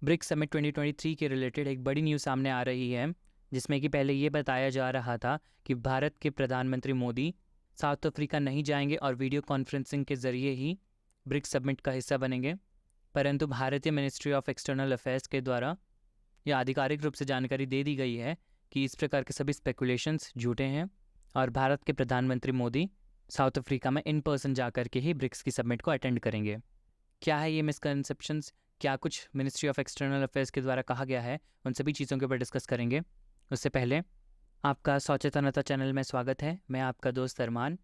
BRICS summit 2023 के related एक बड़ी न्यूज़ सामने आ रही है, जिसमें कि पहले ये बताया जा रहा था कि भारत के प्रधानमंत्री मोदी साउथ अफ्रीका नहीं जाएंगे और वीडियो कॉन्फ्रेंसिंग के ज़रिए ही ब्रिक्स समिट का हिस्सा बनेंगे। परंतु भारतीय मिनिस्ट्री ऑफ एक्सटर्नल अफेयर्स के द्वारा यह आधिकारिक रूप से जानकारी दे दी गई है कि इस प्रकार के सभी स्पेकुलेशंस झूठे हैं और भारत के प्रधानमंत्री मोदी साउथ अफ्रीका में इन पर्सन जाकर के ही ब्रिक्स की समिट को अटेंड करेंगे। क्या है ये मिसकंसेप्शंस, क्या कुछ मिनिस्ट्री ऑफ एक्सटर्नल अफेयर्स के द्वारा कहा गया है, उन सभी चीज़ों के ऊपर डिस्कस करेंगे। उससे पहले आपका सचेतनता चैनल में स्वागत है। मैं आपका दोस्त अरमान।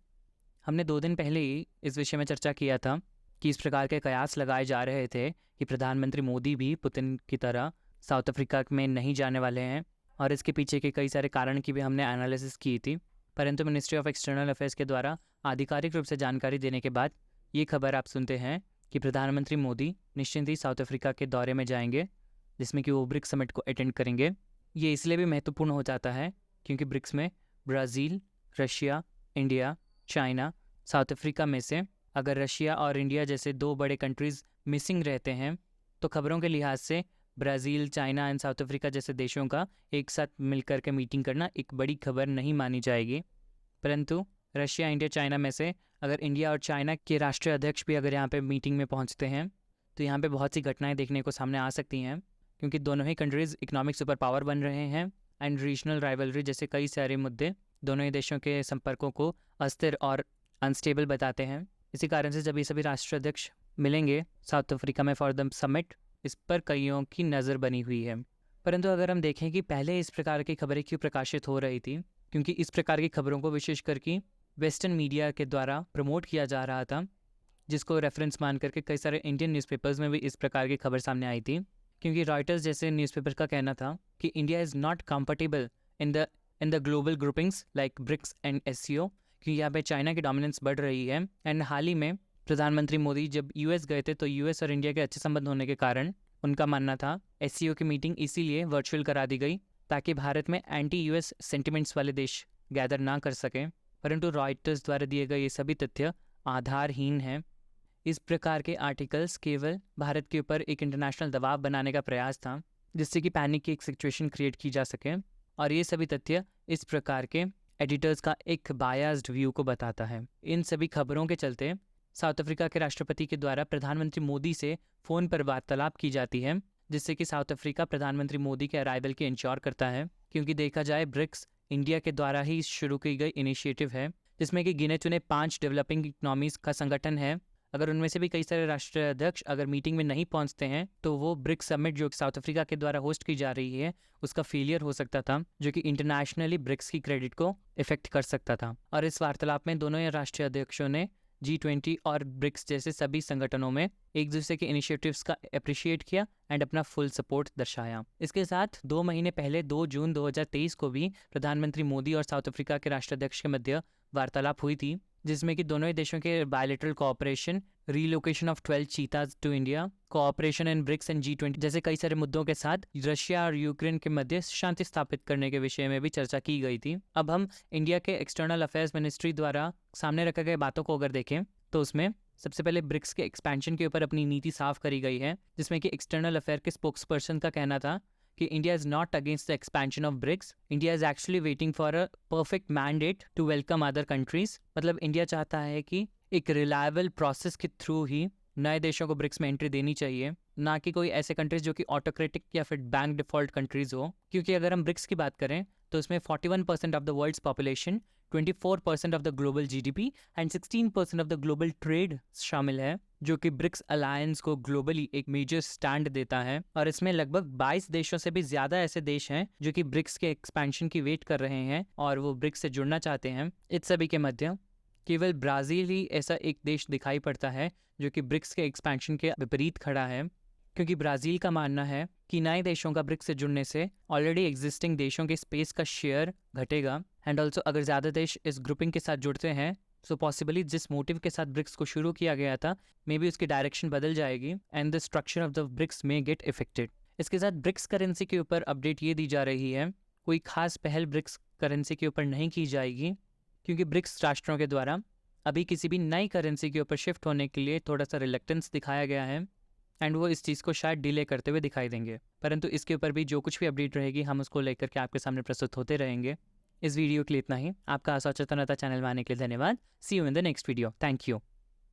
हमने 2 दिन पहले ही इस विषय में चर्चा किया था कि इस प्रकार के कयास लगाए जा रहे थे कि प्रधानमंत्री मोदी भी पुतिन की तरह साउथ अफ्रीका में नहीं जाने वाले हैं, और इसके पीछे के कई सारे कारण की भी हमने एनालिसिस की थी। परंतु मिनिस्ट्री ऑफ एक्सटर्नल अफेयर्स के द्वारा आधिकारिक रूप से जानकारी देने के बाद ये खबर आप सुनते हैं कि प्रधानमंत्री मोदी निश्चिंत ही साउथ अफ्रीका के दौरे में जाएंगे, जिसमें कि वो ब्रिक्स समिट को अटेंड करेंगे। ये इसलिए भी महत्वपूर्ण हो जाता है क्योंकि ब्रिक्स में Brazil, Russia, India, China, south Africa में से अगर रशिया और इंडिया जैसे 2 बड़े कंट्रीज़ मिसिंग रहते हैं तो खबरों के लिहाज से Brazil, China and south Africa जैसे देशों का एक साथ मिलकर के मीटिंग करना एक बड़ी खबर नहीं मानी जाएगी। परंतु रशिया, इंडिया, चाइना में से अगर इंडिया और चाइना के राष्ट्रीय अध्यक्ष भी अगर यहाँ पे मीटिंग में पहुँचते हैं तो यहाँ पे बहुत सी घटनाएं देखने को सामने आ सकती हैं, क्योंकि दोनों ही कंट्रीज़ इकोनॉमिक सुपर पावर बन रहे हैं एंड रीजनल राइवलरी जैसे कई सारे मुद्दे दोनों ही देशों के संपर्कों को अस्थिर और अनस्टेबल बताते हैं। इसी कारण से जब ये सभी राष्ट्रीय अध्यक्ष मिलेंगे साउथ अफ्रीका में फॉर द समिट, इस पर कईयों की नज़र बनी हुई है। परंतु अगर हम देखें कि पहले इस प्रकार की खबरें क्यों प्रकाशित हो रही थी, क्योंकि इस प्रकार की खबरों को विशेष करके वेस्टर्न मीडिया के द्वारा प्रमोट किया जा रहा था, जिसको रेफरेंस मान करके कई सारे इंडियन न्यूज़पेपर्स में भी इस प्रकार की खबर सामने आई थी। क्योंकि रॉयटर्स जैसे न्यूज़पेपर का कहना था कि India is not comfortable in the global groupings like BRICS and SCO, क्योंकि यहाँ पे चाइना की डोमिनेंस बढ़ रही है। एंड हाल ही में प्रधानमंत्री मोदी जब यूएस गए थे तो यूएस और इंडिया के अच्छे संबंध होने के कारण उनका मानना था एससीओ की मीटिंग इसीलिए वर्चुअल करा दी गई ताकि भारत में एंटी यूएस सेंटिमेंट्स वाले देश गैदर ना कर सकें। परंतु रॉयटर्स द्वारा दिए गए ये सभी तथ्य आधारहीन हैं। इस प्रकार के आर्टिकल्स केवल भारत के ऊपर एक इंटरनेशनल दबाव बनाने का प्रयास था, जिससे कि पैनिक की एक सिचुएशन क्रिएट की जा सके, और ये सभी तथ्य इस प्रकार के एडिटर्स का एक बायस्ड व्यू को बताता है। इन सभी खबरों के चलते साउथ अफ्रीका के राष्ट्रपति के द्वारा प्रधानमंत्री मोदी से फ़ोन पर वार्तालाप की जाती है, जिससे कि साउथ अफ्रीका प्रधानमंत्री मोदी के अराइवल के इंश्योर करता है। क्योंकि देखा जाए ब्रिक्स इंडिया के द्वारा ही शुरू की गई इनिशिएटिव है, जिसमें कि गिने चुने 5 डेवलपिंग इकोनॉमीज़ का संगठन है। अगर उनमें से भी कई सारे राष्ट्रीय अध्यक्ष अगर मीटिंग में नहीं पहुंचते हैं तो वो ब्रिक्स समिट जो साउथ अफ्रीका के द्वारा होस्ट की जा रही है उसका फेलियर हो सकता था, जो कि इंटरनेशनली ब्रिक्स की क्रेडिट को इफेक्ट कर सकता था। और इस वार्तालाप में दोनों ही राष्ट्रीय अध्यक्षों ने G20 और ब्रिक्स जैसे सभी संगठनों में एक दूसरे के इनिशिएटिव्स का अप्रिशिएट किया एंड अपना फुल सपोर्ट दर्शाया। इसके साथ 2 महीने पहले 2 जून 2023 को भी प्रधानमंत्री मोदी और साउथ अफ्रीका के राष्ट्राध्यक्ष के मध्य वार्तालाप हुई थी, जिसमें कि दोनों ही देशों के bilateral cooperation, relocation of 12 cheetahs to India, cooperation in BRICS and G20 जैसे कई सारे मुद्दों के साथ रशिया और यूक्रेन के मध्य शांति स्थापित करने के विषय में भी चर्चा की गई थी। अब हम इंडिया के एक्सटर्नल अफेयर्स मिनिस्ट्री द्वारा सामने रखे गए बातों को अगर देखें तो उसमें सबसे पहले ब्रिक्स के एक्सपेंशन के ऊपर अपनी नीति साफ करी गई है, जिसमें कि एक्सटर्नल अफेयर के स्पोक्स पर्सन का कहना था कि India is not against the expansion of BRICS, India is actually waiting for a perfect mandate to welcome other countries. मतलब इंडिया चाहता है कि एक रिलायबल प्रोसेस के थ्रू ही नए देशों को ब्रिक्स में एंट्री देनी चाहिए, ना कि कोई ऐसे कंट्रीज जो कि ऑटोक्रेटिक या फिर बैंक डिफॉल्ट कंट्रीज हो। क्योंकि अगर हम ब्रिक्स की बात करें तो इसमें 41% of the world's population, 24% of the global GDP and 16% of the global trade शामिल है, जो कि ब्रिक्स अलायंस को ग्लोबली एक मेजर स्टैंड देता है। और इसमें लगभग 22 देशों से भी ज़्यादा ऐसे देश हैं जो कि ब्रिक्स के एक्सपेंशन की वेट कर रहे हैं और वो ब्रिक्स से जुड़ना चाहते हैं। इस सभी के मध्य केवल ब्राज़ील ही ऐसा एक देश दिखाई पड़ता है जो कि ब्रिक्स के एक्सपेंशन के विपरीत खड़ा है, क्योंकि ब्राज़ील का मानना है कि नए देशों का ब्रिक्स से जुड़ने से ऑलरेडी एग्जिस्टिंग देशों के स्पेस का शेयर घटेगा एंड ऑल्सो अगर ज़्यादा देश इस ग्रुपिंग के साथ जुड़ते हैं सो पॉसिबली जिस मोटिव के साथ ब्रिक्स को शुरू किया गया था मे बी उसकी डायरेक्शन बदल जाएगी and the structure of the BRICS में गेट इफेक्टेड। इसके साथ ब्रिक्स करेंसी के ऊपर अपडेट ये दी जा रही है, कोई खास पहल ब्रिक्स करेंसी के ऊपर नहीं की जाएगी, क्योंकि ब्रिक्स राष्ट्रों के द्वारा अभी किसी भी नई करेंसी के ऊपर शिफ्ट होने के लिए थोड़ा सा रिलेक्टेंस दिखाया गया है एंड वो इस चीज़ को शायद डिले करते हुए दिखाई देंगे। परंतु इसके ऊपर भी जो कुछ भी अपडेट रहेगी हम उसको लेकर के आपके सामने प्रस्तुत होते रहेंगे। इस वीडियो के लिए इतना ही। आपका सचेतनता चैनल में आने के लिए धन्यवाद। See you in the next video. Thank you.